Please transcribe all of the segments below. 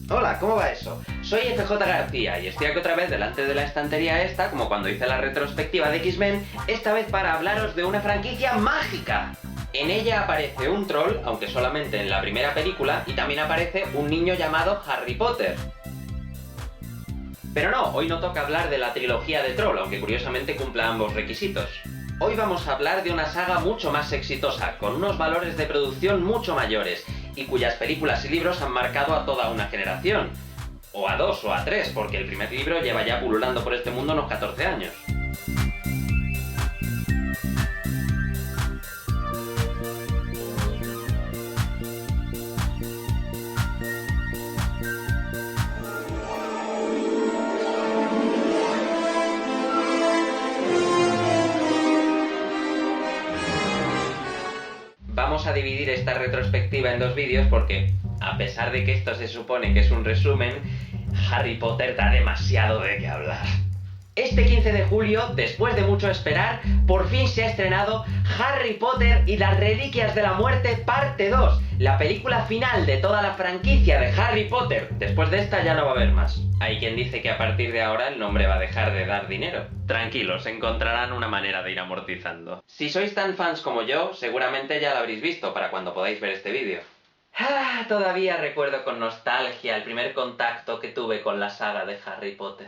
Hola, ¿cómo va eso? Soy FJ García y estoy aquí otra vez delante de la estantería esta, como cuando hice la retrospectiva de X-Men, esta vez para hablaros de una franquicia mágica. En ella aparece un troll, aunque solamente en la primera película, y también aparece un niño llamado Harry Potter. Pero no, hoy no toca hablar de la trilogía de Troll, aunque curiosamente cumpla ambos requisitos. Hoy vamos a hablar de una saga mucho más exitosa, con unos valores de producción mucho mayores, y cuyas películas y libros han marcado a toda una generación. O a dos o a tres, porque el primer libro lleva ya pululando por este mundo unos 14 años. Vamos a dividir esta retrospectiva en dos vídeos porque, a pesar de que esto se supone que es un resumen, Harry Potter da demasiado de qué hablar. Este 15 de julio, después de mucho esperar, por fin se ha estrenado Harry Potter y las Reliquias de la Muerte parte 2, la película final de toda la franquicia de Harry Potter. Después de esta ya no va a haber más. Hay quien dice que a partir de ahora el nombre va a dejar de dar dinero. Tranquilos, encontrarán una manera de ir amortizando. Si sois tan fans como yo, seguramente ya lo habréis visto para cuando podáis ver este vídeo. Todavía recuerdo con nostalgia el primer contacto que tuve con la saga de Harry Potter.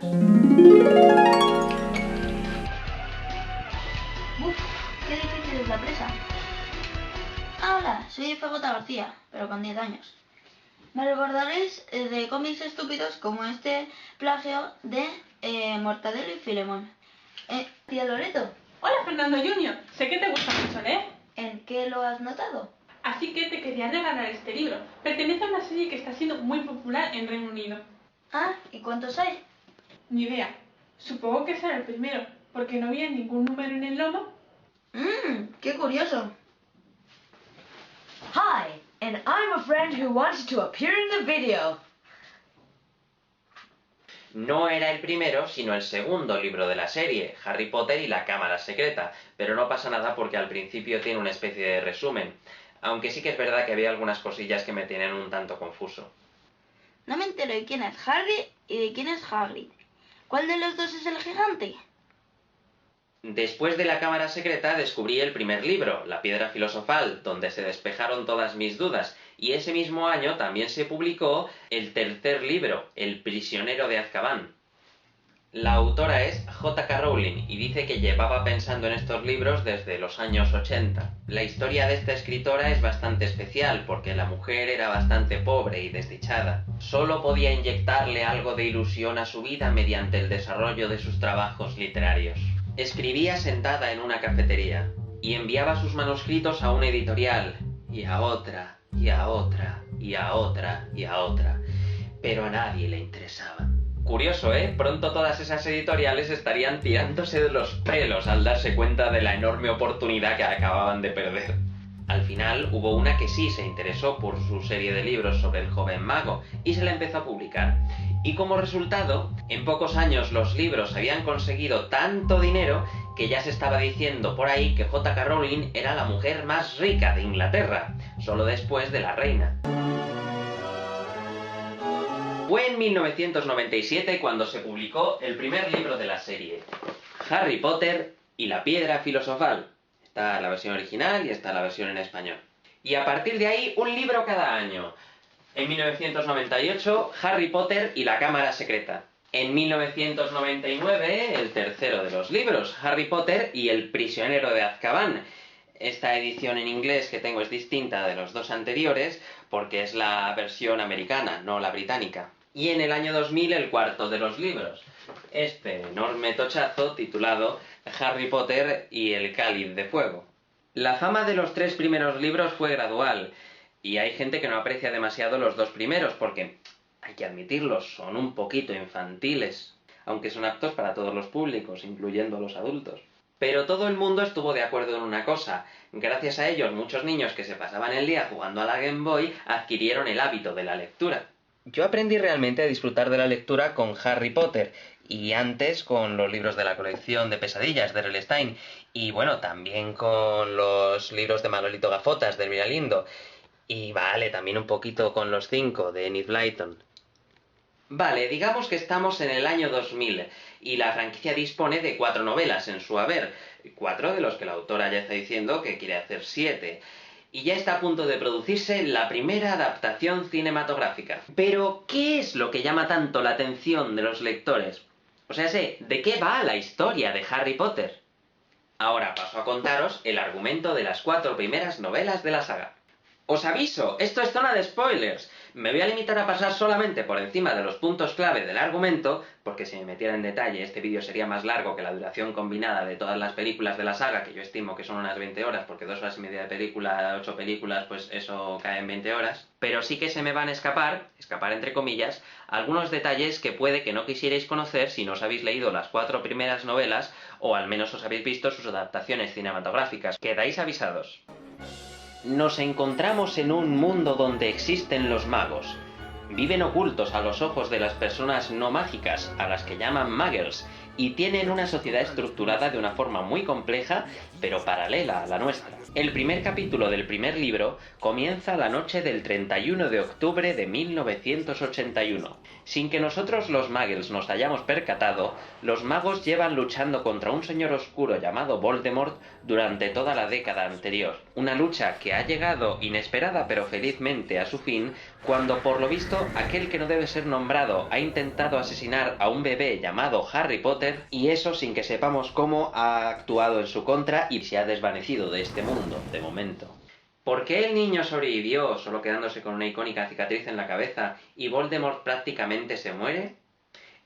Qué difícil es la presa. Hola, soy FJ García, pero con 10 años. Me recordaréis de cómics estúpidos como este plagio de Mortadelo y Filemón. Tía Loreto, Hola Fernando Junior, sé que te gusta mucho leer, ¿en qué lo has notado? así que te quería regalar este libro. Pertenece a una serie que está siendo muy popular en Reino Unido. Ah, ¿y cuántos hay? Ni idea, supongo que será el primero, porque no había ningún número en el lomo. ¡Qué curioso! Hi, and I'm a friend who wanted to appear in the video. No era el primero, sino el segundo libro de la serie, Harry Potter y la Cámara Secreta, pero no pasa nada porque al principio tiene una especie de resumen, aunque sí que es verdad que había algunas cosillas que me tienen un tanto confuso. No me entero de quién es Harry y de quién es Hagrid. ¿Cuál de los dos es el gigante? Después de la Cámara Secreta descubrí el primer libro, La Piedra Filosofal, donde se despejaron todas mis dudas, y ese mismo año también se publicó el tercer libro, El Prisionero de Azkaban. La autora es J.K. Rowling y dice que llevaba pensando en estos libros desde los años 80. La historia de esta escritora es bastante especial porque la mujer era bastante pobre y desdichada. Solo podía inyectarle algo de ilusión a su vida mediante el desarrollo de sus trabajos literarios. Escribía sentada en una cafetería y enviaba sus manuscritos a una editorial y a otra, y a otra, y a otra, y a otra, pero a nadie le interesaban. Curioso, ¿eh? Pronto todas esas editoriales estarían tirándose de los pelos al darse cuenta de la enorme oportunidad que acababan de perder. Al final hubo una que sí se interesó por su serie de libros sobre el joven mago y se la empezó a publicar. Y como resultado, en pocos años los libros habían conseguido tanto dinero que ya se estaba diciendo por ahí que J.K. Rowling era la mujer más rica de Inglaterra, solo después de la reina. Fue en 1997 cuando se publicó el primer libro de la serie, Harry Potter y la Piedra Filosofal. Está la versión original y está la versión en español. Y a partir de ahí, un libro cada año. En 1998, Harry Potter y la Cámara Secreta. En 1999, el tercero de los libros, Harry Potter y el Prisionero de Azkaban. Esta edición en inglés que tengo es distinta de los dos anteriores porque es la versión americana, no la británica. Y en el año 2000 el cuarto de los libros, este enorme tochazo titulado Harry Potter y el Cáliz de Fuego. La fama de los tres primeros libros fue gradual, y hay gente que no aprecia demasiado los dos primeros porque, hay que admitirlo, son un poquito infantiles, aunque son aptos para todos los públicos, incluyendo a los adultos. Pero todo el mundo estuvo de acuerdo en una cosa: gracias a ellos muchos niños que se pasaban el día jugando a la Game Boy adquirieron el hábito de la lectura. Yo aprendí realmente a disfrutar de la lectura con Harry Potter, y antes con los libros de la colección de pesadillas de R.L. Stein, y bueno, también con los libros de Manolito Gafotas de Elvira Lindo, y vale, también un poquito con los 5 de Enid Blyton. Vale, digamos que estamos en el año 2000 y la franquicia dispone de 4 novelas en su haber, 4 de los que la autora ya está diciendo que quiere hacer 7. Y ya está a punto de producirse la primera adaptación cinematográfica. Pero, ¿qué es lo que llama tanto la atención de los lectores? O sea, ¿de qué va la historia de Harry Potter? Ahora paso a contaros el argumento de las 4 primeras novelas de la saga. Os aviso, esto es zona de spoilers. Me voy a limitar a pasar solamente por encima de los puntos clave del argumento, porque si me metiera en detalle este vídeo sería más largo que la duración combinada de todas las películas de la saga, que yo estimo que son unas 20 horas, porque 2 horas y media de película, 8 películas, pues eso cae en 20 horas. Pero sí que se me van a escapar entre comillas, algunos detalles que puede que no quisierais conocer si no os habéis leído las 4 primeras novelas, o al menos os habéis visto sus adaptaciones cinematográficas. Quedáis avisados. Nos encontramos en un mundo donde existen los magos. Viven ocultos a los ojos de las personas no mágicas, a las que llaman muggles, y tienen una sociedad estructurada de una forma muy compleja, pero paralela a la nuestra. El primer capítulo del primer libro comienza la noche del 31 de octubre de 1981. Sin que nosotros los muggles nos hayamos percatado, los magos llevan luchando contra un señor oscuro llamado Voldemort durante toda la década anterior. Una lucha que ha llegado inesperada pero felizmente a su fin cuando, por lo visto, aquel que no debe ser nombrado ha intentado asesinar a un bebé llamado Harry Potter, y eso sin que sepamos cómo ha actuado en su contra y se ha desvanecido de este mundo, de momento. ¿Por qué el niño sobrevivió solo quedándose con una icónica cicatriz en la cabeza y Voldemort prácticamente se muere?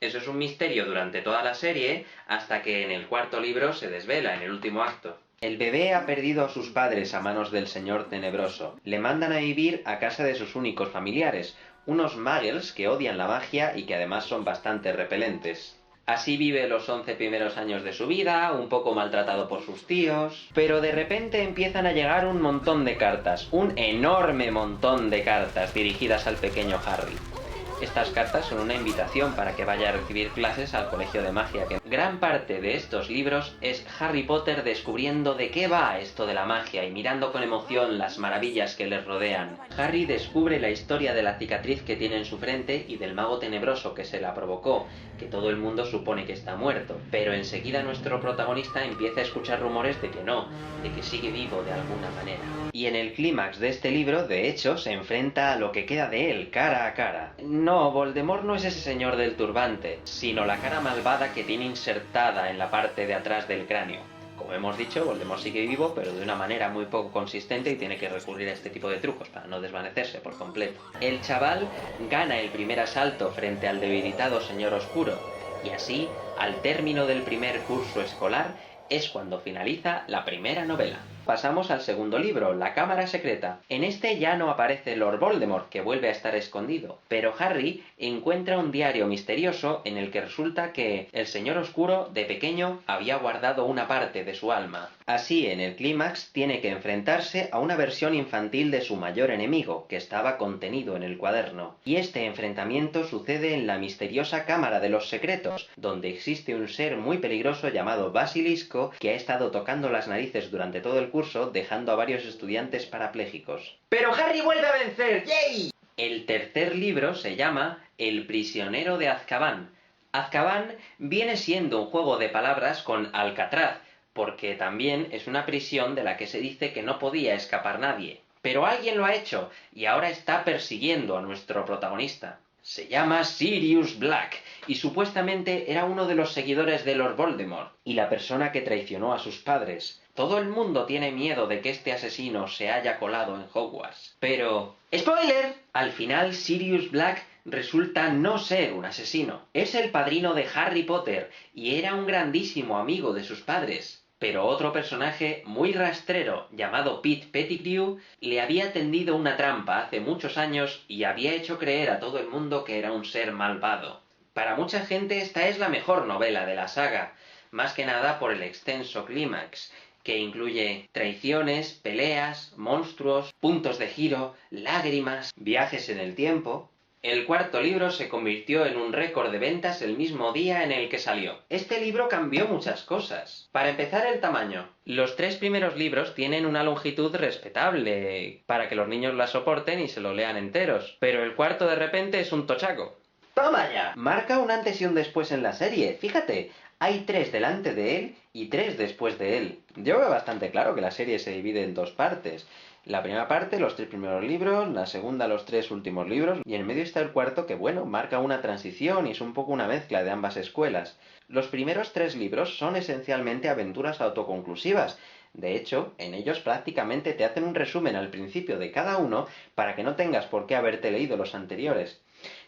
Eso es un misterio durante toda la serie, hasta que en el 4.º libro se desvela, en el último acto. El bebé ha perdido a sus padres a manos del Señor Tenebroso. Le mandan a vivir a casa de sus únicos familiares, unos muggles que odian la magia y que además son bastante repelentes. Así vive los 11 primeros años de su vida, un poco maltratado por sus tíos, pero de repente empiezan a llegar un montón de cartas, un enorme montón de cartas dirigidas al pequeño Harry. Estas cartas son una invitación para que vaya a recibir clases al colegio de magia. Gran parte de estos libros es Harry Potter descubriendo de qué va esto de la magia y mirando con emoción las maravillas que les rodean. Harry descubre la historia de la cicatriz que tiene en su frente y del mago tenebroso que se la provocó, que todo el mundo supone que está muerto, pero enseguida nuestro protagonista empieza a escuchar rumores de que no, de que sigue vivo de alguna manera. Y en el clímax de este libro, de hecho, se enfrenta a lo que queda de él, cara a cara. No, Voldemort no es ese señor del turbante, sino la cara malvada que tiene insertada en la parte de atrás del cráneo. Como hemos dicho, Voldemort sigue vivo, pero de una manera muy poco consistente y tiene que recurrir a este tipo de trucos para no desvanecerse por completo. El chaval gana el primer asalto frente al debilitado Señor Oscuro, y así, al término del primer curso escolar, es cuando finaliza la primera novela. Pasamos al segundo libro, La Cámara Secreta. En este ya no aparece Lord Voldemort, que vuelve a estar escondido, pero Harry encuentra un diario misterioso en el que resulta que el Señor Oscuro, de pequeño, había guardado una parte de su alma. Así, en el clímax, tiene que enfrentarse a una versión infantil de su mayor enemigo, que estaba contenido en el cuaderno. Y este enfrentamiento sucede en la misteriosa Cámara de los Secretos, donde existe un ser muy peligroso llamado Basilisco, que ha estado tocando las narices durante todo el curso, dejando a varios estudiantes parapléjicos. ¡Pero Harry vuelve a vencer! ¡Yay! El tercer libro se llama El prisionero de Azkaban. Azkaban viene siendo un juego de palabras con Alcatraz, porque también es una prisión de la que se dice que no podía escapar nadie. Pero alguien lo ha hecho, y ahora está persiguiendo a nuestro protagonista. Se llama Sirius Black, y supuestamente era uno de los seguidores de Lord Voldemort, y la persona que traicionó a sus padres. Todo el mundo tiene miedo de que este asesino se haya colado en Hogwarts. Pero... ¡spoiler! Al final Sirius Black resulta no ser un asesino. Es el padrino de Harry Potter, y era un grandísimo amigo de sus padres. Pero otro personaje muy rastrero, llamado Pete Pettigrew, le había tendido una trampa hace muchos años y había hecho creer a todo el mundo que era un ser malvado. Para mucha gente esta es la mejor novela de la saga, más que nada por el extenso clímax, que incluye traiciones, peleas, monstruos, puntos de giro, lágrimas, viajes en el tiempo. El cuarto libro se convirtió en un récord de ventas el mismo día en el que salió. Este libro cambió muchas cosas. Para empezar, el tamaño. Los 3 primeros libros tienen una longitud respetable, para que los niños la soporten y se lo lean enteros, pero el cuarto de repente es un tochaco. ¡Toma ya! Marca un antes y un después en la serie. Fíjate, hay 3 delante de él y 3 después de él. Yo veo bastante claro que la serie se divide en 2 partes. La primera parte, los 3 primeros libros, la segunda, los 3 últimos libros, y en medio está el cuarto que, bueno, marca una transición y es un poco una mezcla de ambas escuelas. Los primeros 3 libros son esencialmente aventuras autoconclusivas. De hecho, en ellos prácticamente te hacen un resumen al principio de cada uno para que no tengas por qué haberte leído los anteriores.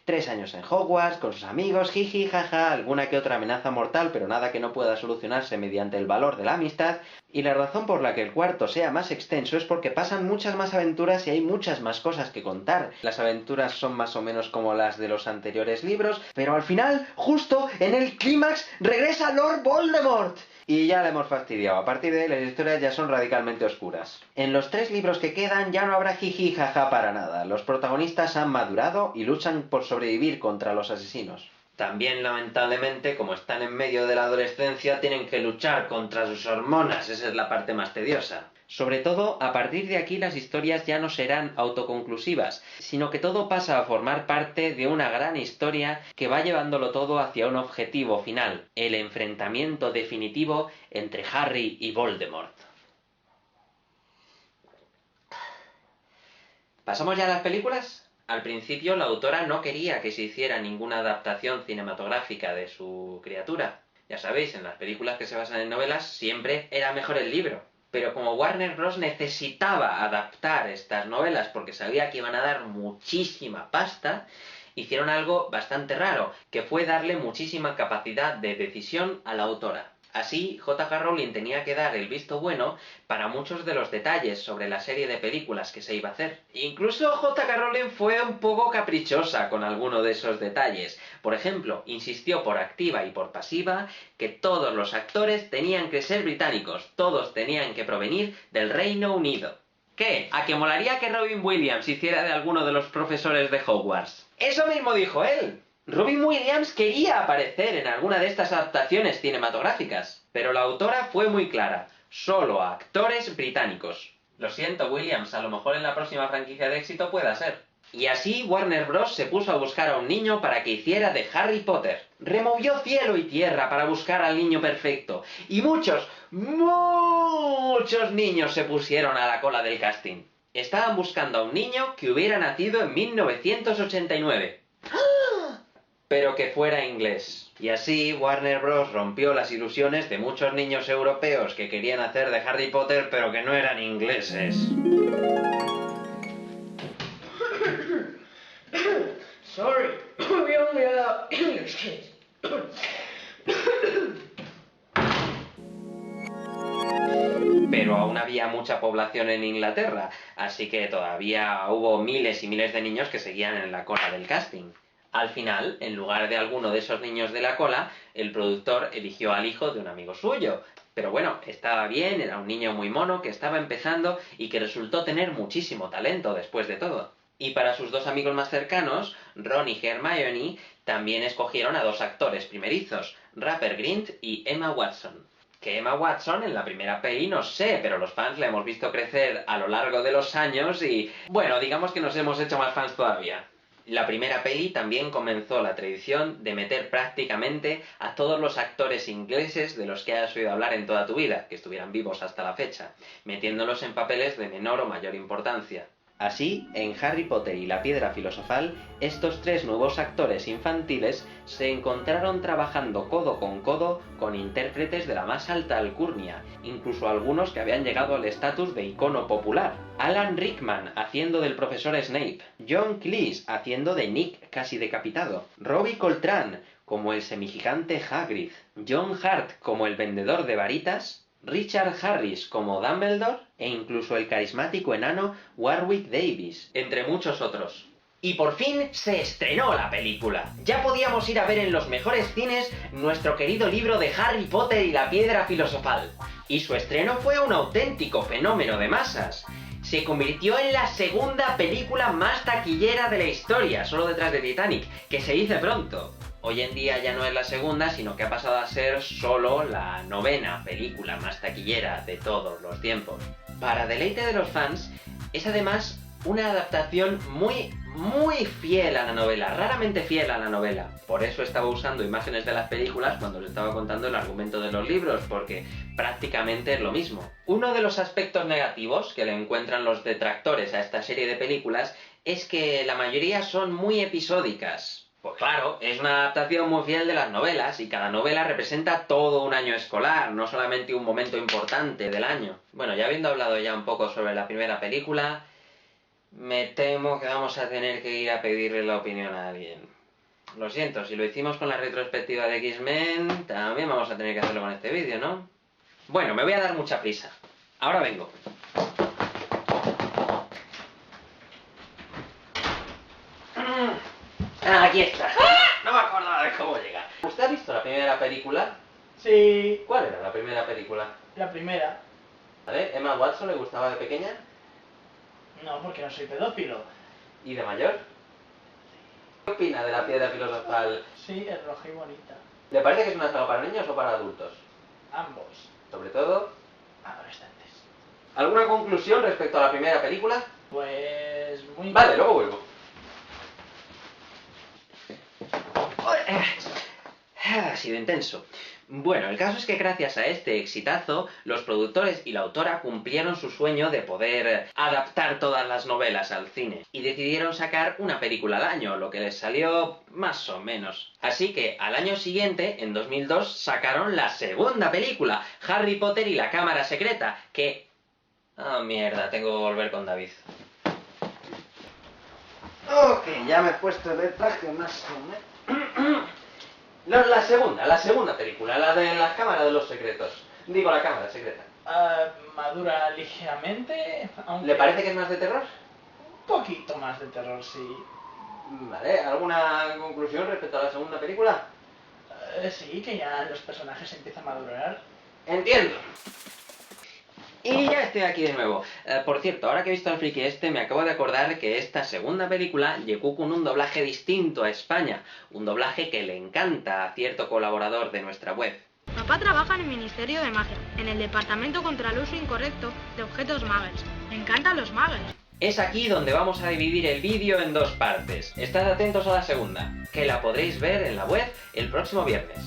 3 años en Hogwarts, con sus amigos, jiji, jaja, alguna que otra amenaza mortal, pero nada que no pueda solucionarse mediante el valor de la amistad. Y la razón por la que el cuarto sea más extenso es porque pasan muchas más aventuras y hay muchas más cosas que contar. Las aventuras son más o menos como las de los anteriores libros, pero al final, justo en el clímax, regresa Lord Voldemort. Y ya le hemos fastidiado. A partir de ahí las historias ya son radicalmente oscuras. En los 3 libros que quedan ya no habrá jiji jaja para nada. Los protagonistas han madurado y luchan por sobrevivir contra los asesinos. También, lamentablemente, como están en medio de la adolescencia, tienen que luchar contra sus hormonas. Esa es la parte más tediosa. Sobre todo, a partir de aquí las historias ya no serán autoconclusivas, sino que todo pasa a formar parte de una gran historia que va llevándolo todo hacia un objetivo final, el enfrentamiento definitivo entre Harry y Voldemort. ¿Pasamos ya a las películas? Al principio la autora no quería que se hiciera ninguna adaptación cinematográfica de su criatura. Ya sabéis, en las películas que se basan en novelas siempre era mejor el libro. Pero como Warner Bros. Necesitaba adaptar estas novelas porque sabía que iban a dar muchísima pasta, hicieron algo bastante raro, que fue darle muchísima capacidad de decisión a la autora. Así, J.K. Rowling tenía que dar el visto bueno para muchos de los detalles sobre la serie de películas que se iba a hacer. Incluso J.K. Rowling fue un poco caprichosa con alguno de esos detalles. Por ejemplo, insistió por activa y por pasiva que todos los actores tenían que ser británicos, todos tenían que provenir del Reino Unido. ¿Qué? ¿A que molaría que Robin Williams hiciera de alguno de los profesores de Hogwarts? ¡Eso mismo dijo él! Robin Williams quería aparecer en alguna de estas adaptaciones cinematográficas, pero la autora fue muy clara, solo a actores británicos. Lo siento, Williams, a lo mejor en la próxima franquicia de éxito pueda ser. Y así Warner Bros. Se puso a buscar a un niño para que hiciera de Harry Potter. Removió cielo y tierra para buscar al niño perfecto. Y muchos niños se pusieron a la cola del casting. Estaban buscando a un niño que hubiera nacido en 1989. Pero que fuera inglés. Y así Warner Bros. Rompió las ilusiones de muchos niños europeos que querían hacer de Harry Potter pero que no eran ingleses. Sorry, we only allow English kids. Pero aún había mucha población en Inglaterra, así que todavía hubo miles y miles de niños que seguían en la cola del casting. Al final, en lugar de alguno de esos niños de la cola, el productor eligió al hijo de un amigo suyo. Pero bueno, estaba bien, era un niño muy mono que estaba empezando y que resultó tener muchísimo talento después de todo. Y para sus 2 amigos más cercanos, Ron y Hermione, también escogieron a 2 actores primerizos, Rupert Grint y Emma Watson. Que Emma Watson en la primera peli no sé, pero los fans la hemos visto crecer a lo largo de los años y, bueno, digamos que nos hemos hecho más fans todavía. La primera peli también comenzó la tradición de meter prácticamente a todos los actores ingleses de los que hayas oído hablar en toda tu vida, que estuvieran vivos hasta la fecha, metiéndolos en papeles de menor o mayor importancia. Así, en Harry Potter y la Piedra Filosofal, estos 3 nuevos actores infantiles se encontraron trabajando codo con intérpretes de la más alta alcurnia, incluso algunos que habían llegado al estatus de icono popular. Alan Rickman haciendo del profesor Snape, John Cleese haciendo de Nick casi decapitado, Robbie Coltrane como el semigigante Hagrid, John Hart como el vendedor de varitas, Richard Harris como Dumbledore e incluso el carismático enano Warwick Davis, entre muchos otros. Y por fin se estrenó la película. Ya podíamos ir a ver en los mejores cines nuestro querido libro de Harry Potter y la Piedra Filosofal. Y su estreno fue un auténtico fenómeno de masas. Se convirtió en la segunda película más taquillera de la historia, solo detrás de Titanic, que se dice pronto. Hoy en día ya no es la segunda, sino que ha pasado a ser solo la 9ª película más taquillera de todos los tiempos. Para deleite de los fans, es además una adaptación muy muy fiel a la novela, raramente fiel a la novela. Por eso estaba usando imágenes de las películas cuando les estaba contando el argumento de los libros, porque prácticamente es lo mismo. Uno de los aspectos negativos que le encuentran los detractores a esta serie de películas es que la mayoría son muy episódicas. Pues claro, es una adaptación muy fiel de las novelas y cada novela representa todo un año escolar, no solamente un momento importante del año. Bueno, ya habiendo hablado ya un poco sobre la primera película, me temo que vamos a tener que ir a pedirle la opinión a alguien. Lo siento, si lo hicimos con la retrospectiva de X-Men, también vamos a tener que hacerlo con este vídeo, ¿no? Bueno, me voy a dar mucha prisa. Ahora vengo. Aquí está. No me acordaba de cómo llegar. ¿Usted ha visto la primera película? Sí, ¿Cuál era la primera película? la primera. ¿Vale? ¿Emma Watson le gustaba de pequeña? No, porque no soy pedófilo. ¿Y de mayor? ¿Qué opina de la piedra filosofal? Sí, es roja y bonita. ¿Le parece que es una saga para niños o para adultos? Ambos. Sobre todo, Adolescentes. ¿alguna conclusión respecto a la primera película? Pues muy... Vale, luego vuelvo. Ha sido intenso. Bueno, el caso es que gracias a este exitazo, los productores y la autora cumplieron su sueño de poder adaptar todas las novelas al cine y decidieron sacar una película al año, lo que les salió más o menos. Así que al año siguiente, en 2002, sacaron la segunda película, Harry Potter y la Cámara Secreta, que... Ah, mierda, tengo que volver con David. Ok, ya me he puesto el traje más o menos. No, la segunda película, la de la Cámara de los Secretos. Digo, la Cámara Secreta. Madura ligeramente, aunque... ¿Le parece que es más de terror? Un poquito más de terror, sí. Vale, ¿alguna conclusión respecto a la segunda película? Sí, que ya los personajes empiezan a madurar. Entiendo. Y ya estoy aquí de nuevo. Por cierto, ahora que he visto al friki este, me acabo de acordar que esta segunda película llegó con un doblaje distinto a España. Un doblaje que le encanta a cierto colaborador de nuestra web. Papá trabaja en el Ministerio de Magia, en el Departamento contra el Uso Incorrecto de Objetos Muggles. Me encantan los Muggles. Es aquí donde vamos a dividir el vídeo en dos partes. Estad atentos a la segunda, que la podréis ver en la web el próximo viernes.